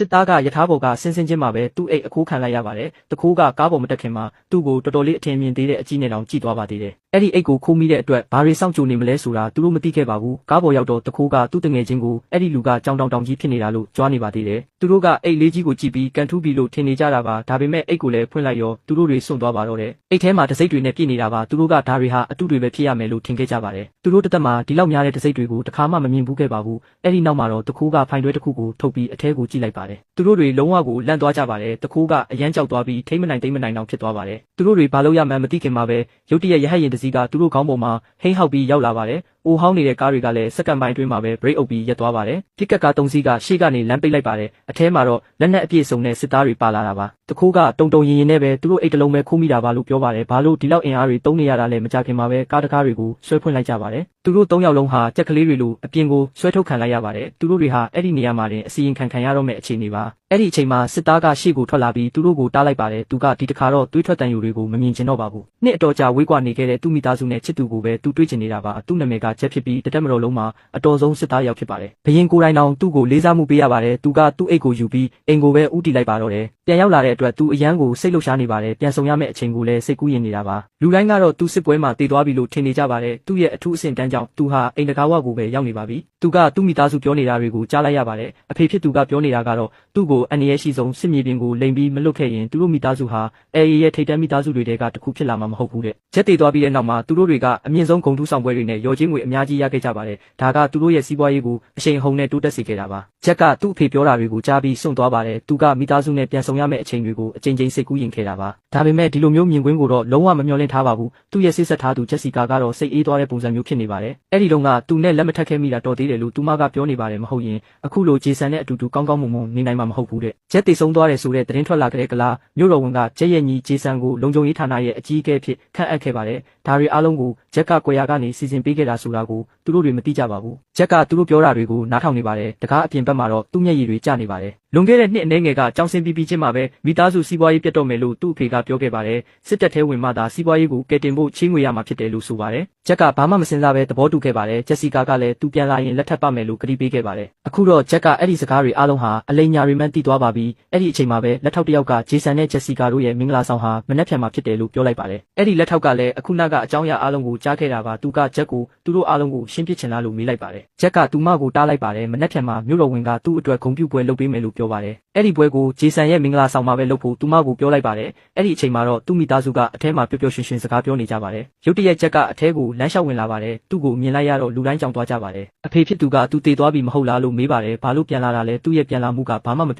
စစ်သားကယထာဘော်ကဆင်းချင်းမှာပဲသူ့အိတ်အခိုးခံလိုက်ရပါတယ်တခိုးကကားပေါ်မတက်ခင်မှာသူ့ကိုတော်တော်လေးအထင်မြင်သေးတဲ့အကြည့်နဲ့တောင်ကြည့်သွားပါသေးတယ်အဲ့ဒီအိတ်ကိုခိုးမိတဲ့အတွက်ဘာတွေစောင့်ကြိုနေမလဲဆိုတာသူတို့မသိခဲ့ပါဘူးကားပေါ်ရောက်တော့တခိုးကသူ့တငယ်ချင်းကိုအဲ့ဒီလူကကြောင်တောင်ကြီးဖြစ်နေတာလို့ကြွားနေပါသေးတယ်သူတို့ကအိတ်လေးကြီးကိုကြည့်ပြီးကန်ထူးပြီးလို့ထင်နေကြတာပါဒါပေမဲ့အိတ်ကိုလည်းဖွင့်လိုက်ရောသူတို့တွေစွန့်သွားပါတော့တယ်အိတ်ထဲမှာတစိမ့်တွေနဲ့ပြည့်နေတာပါသူတို့ကဒါတွေဟာအတုတွေပဲဖြစ်ရမယ်လို့ထင်ခဲ့ကြပါတယ်သူတို့တစ်သက်မှာဒီလောက်များတဲ့တစိမ့်တွေကိုတစ်ခါမှမမြင်ဘူးခဲ့ပါဘူးအဲ့ဒီနောက်မှာတော့တခိုးကဖိုင်တွဲတစ်ခုကိုထုတ်ပြီးအထဲကိုကြည့်လိုက်ပါတယ်သူတို့တွေလုံးဝကိုလန့်သွားကြပါတယ်တခိုးကအရန်ကြောက်သွားပြီးထိမ့်မနိုင်တောင်ဖြစ်သွားပါတယ်သူတို့တွေဘာလို့ရမှန်းမသိခင်မှာပဲရုတ်တရက်ရဟတ်ရင်တစည်းကသူတို့ခေါင်းပေါ်မှာဟိန်းဟောက်ပြီးရောက်လာပါတယ်အိုဟောင်းနေတဲ့ကားတွေကလည်းစက္ကန့်ပိုင်းအတွင်းမှာပဲ break အုပ်ပြီးရပ်သွားပါတယ်ပြစ်ကတ်ကား၃စီးကရှေ့ကနေလမ်းပိတ်လိုက်ပါတယ်အထဲမှာတော့လက်နက်အပြည့်စုံနဲ့စစ်သားတွေပါလာတာပါတခိုးကတုံရင်နဲ့ပဲသူတို့အိတ်တလုံးပဲခိုးမိတာပါလို့ပြောပါတယ်ဘာလို့ဒီလောက်အင်အားတွေတုံးနေရတာလဲမကြခင်မှာပဲကားတကားတွေကိုဆွဲဖွင့်လိုက်ကြပါတယ်သူတို့၃ယောက်လုံးဟာကြက်ကလေးတွေလိုအပြင်ကိုဆွဲထုတ်ခံလိုက်ရပါတယ်သူတို့တွေဟာအဲ့ဒီနေရာမှာတင်အစီရင်ခံရတော့မယ့်အခြေအနေပါအဲ့ဒီအချိန်မှာစစ်သားကရှေ့ကိုထွက်လာပြီးသူတို့ကိုတားလိုက်ပါတယ်သူကဒီတခါတော့တွေးထွက်တန်ယူတွေကိုမမြင်ချင်တော့ပါဘူးနှစ်အတော်ကြာဝေးကွာနေခဲ့တဲ့သူ့မိသားစုနဲ့ချစ်သူကိုပဲသူတွေးချင်နေတာပါသူ့နာမည်ကချက်ဖြစ်ပြီးတတက်မတော်လုံးမှာအတော်ဆုံးစစ်သားရောက်ဖြစ်ပါတယ်ဘရင်ကိုယ်တိုင်တောင်သူ့ကိုလေးစားမှုပေးရပါတယ်သူကသူ့အိတ်ကိုယူပြီးအိမ်ကိုပဲဦးတည်လိုက်ပါတော့တယ်ပြန်ရောက်လာတဲ့အတွက်သူအရန်ကိုစိတ်လှုပ်ရှားနေပါတယ်ပြန်ဆောင်ရမယ့်အချိန်ကိုလည်းစိတ်ကူးရင်နေတာပါလူတိုင်းကတော့သူစစ်ပွဲမှာတည်သွားပြီလို့ထင်နေကြပါတယ်သူ့ရဲ့အထူးအဆင့်တန်းကြောင့်သူဟာအိမ်တကားဝကိုပဲရောက်နေပါပြီသူကသူ့မိသားစုပြောနေတာတွေကိုကြားလိုက်ရပါတယ်အဖေဖြစ်သူကပြောနေတာကတော့သူ့ကိုအန္တရာယ်ရှိဆုံးစစ်မြေပြင်ကိုလိမ်ပြီးမလွတ်ခဲ့ရင်သူတို့မိသားစုဟာအေအေရဲ့ထိပ်တန်းမိသားစုတွေကတခုဖြစ်လာမှာမဟုတ်ဘူးတဲ့ဂျက်တည်သွားပြီးတဲ့နောက်မှာသူတို့တွေကအမြင့်ဆုံးဂုဏ်ထူးဆောင်ပွဲတွေနဲ့ရော်ချင်းငွေအများကြီးရခဲ့ကြပါတယ်ဒါကသူတို့ရဲ့စီးပွားရေးကိုအရှိန်အဟုန်နဲ့တိုးတက်စေခဲ့တာပါဂျက်ကသူ့အဖေပြောတာတွေကိုကြားပြီးစွန့်သွားပါတယ်သူကမိသားစုနဲ့ပြန်ဆောင်ရမယ့်အချိန်တွေကိုအချိန်ချင်းစိတ်ကူးရင်ခဲ့တာပါဒါပေမဲ့ဒီလိုမျိုးမြင်ကွင်းကိုတော့လုံးဝမမျှော်လင့်ထားပါဘူးသူ့ရဲ့စိတ်ဆက်ထားသူဂျက်စီကာကတော့စိတ်အေးသွားတဲ့ပုံစံမျိုးဖြစ်နေပါတယ်အဲ့ဒီတုန်းကသူနဲ့လက်မထပ်ခဲ့မိတာတော်သေးတယ်လို့သူမကပြောနေပါတယ်မဟုတ်ရင်အခုလိုဂျေဆန်နဲ့အတူတူကောင်းကောင်းမွန်မွန်နေနိုင်မှာမဟုတ်ဘူးတဲ့ဂျက်တည်ဆုံးသွားတယ်ဆိုတဲ့သတင်းထွက်လာကြတဲ့ကလားမြို့တော်ဝန်ကဂျက်ရဲ့ညီဂျေဆန်ကိုလုံခြုံရေးဌာနရဲ့အကြီးအကဲဖြစ်ခန့်အပ်ခဲ့ပါတယ်ဒါတွေအားလုံးကိုဂျက်ကကွယ်ရာကနေစီစဉ်ပေးခဲ့တာဆိုတာကိုသူတို့တွေမသိကြပါဘူးဂျက်ကသူတို့ပြောတာတွေကိုနားထောင်နေပါတယ်တကားအပြင်ဘက်မှာတော့သူ့မျက်ရည်တွေကျနေပါတယ်လွန်ခဲ့တဲ့နှစ်အနည်းငယ်ကကြောင်စင်ပြီးချင်းမှာပဲမိသားစုစီးပွားရေးပြတ်တော့မယ်လို့သူ့အဖေကပြောခဲ့ပါတယ်စစ်တပ်ထဲဝင်မှသာစီးပွားရေးကိုကယ်တင်ဖို့ချေးငွေရမှာဖြစ်တယ်လို့ဆိုပါတယ်ဂျက်ကဘာမှမစင်စားပဲသဘောတူခဲ့ပါတယ်ဂျက်စီကာကလည်းသူပြန်လာရင်လက်ထပ်ပါမယ်လို့ကတိပေးခဲ့ပါတယ်အခုတော့ဂျက်ကအဲ့ဒီစကားတွေအားလုံးဟာအလိမ်ညာတွေမှန်းသိသွားပါပြီအဲ့ဒီအချိန်မှာပဲလက်ထောက်တစ်ယောက်ကဂျေဆန်နဲ့ဂျက်စီကာတို့ရဲ့မင်္ဂလာဆောင်ဟာမနှက်ဖြန်မှာဖြစ်တယ်လို့ပြောလိုက်ပါတယ်အဲ့ဒီလက်ထောက်ကလည်းအခုနကအကြောင်းအရာအားလုံးကိုကြားခဲ့တာပါသူကဂျက်ကိုသူတို့အားလုံးကိုရှင်းပြချင်လားလို့မေးလိုက်ပါတယ်ဂျက်ကသူမကိုတားလိုက်ပါတယ်မနှက်ဖြန်မှာမြို့တော်ဝင်ကသူ့အတွက်ဂုဏ်ပြုပွဲလုပ်ပေးမယ်လို့ပြောပါတယ်အဲ့ဒီပွဲကိုဂျေဆန်ရဲ့မင်္ဂလာဆောင်မှာပဲလုပ်ဖို့သူမကိုပြောလိုက်ပါတယ်အဲ့ဒီအချိန်မှာတော့သူ့မိသားစုကအထဲမှာပျော်ပျော်ရွှင်ရွှင်စကားပြောနေကြပါတယ်ရုတ်တရက်ဂျက်ကအထဲကိုလမ်းလျှောက်ဝင်လာပါတယ်သူ့ကိုမြင်လိုက်ရတော့လူတိုင်းကြောင်သွားကြပါတယ်အဖေဖြစ်သူကသူတည်သွားပြီမဟုတ်လားလို့မေးပါတယ်ဘာလို့ပြန်လာတာလဲသူ့ရဲ့ပြန်လာမှုကဘာမှမ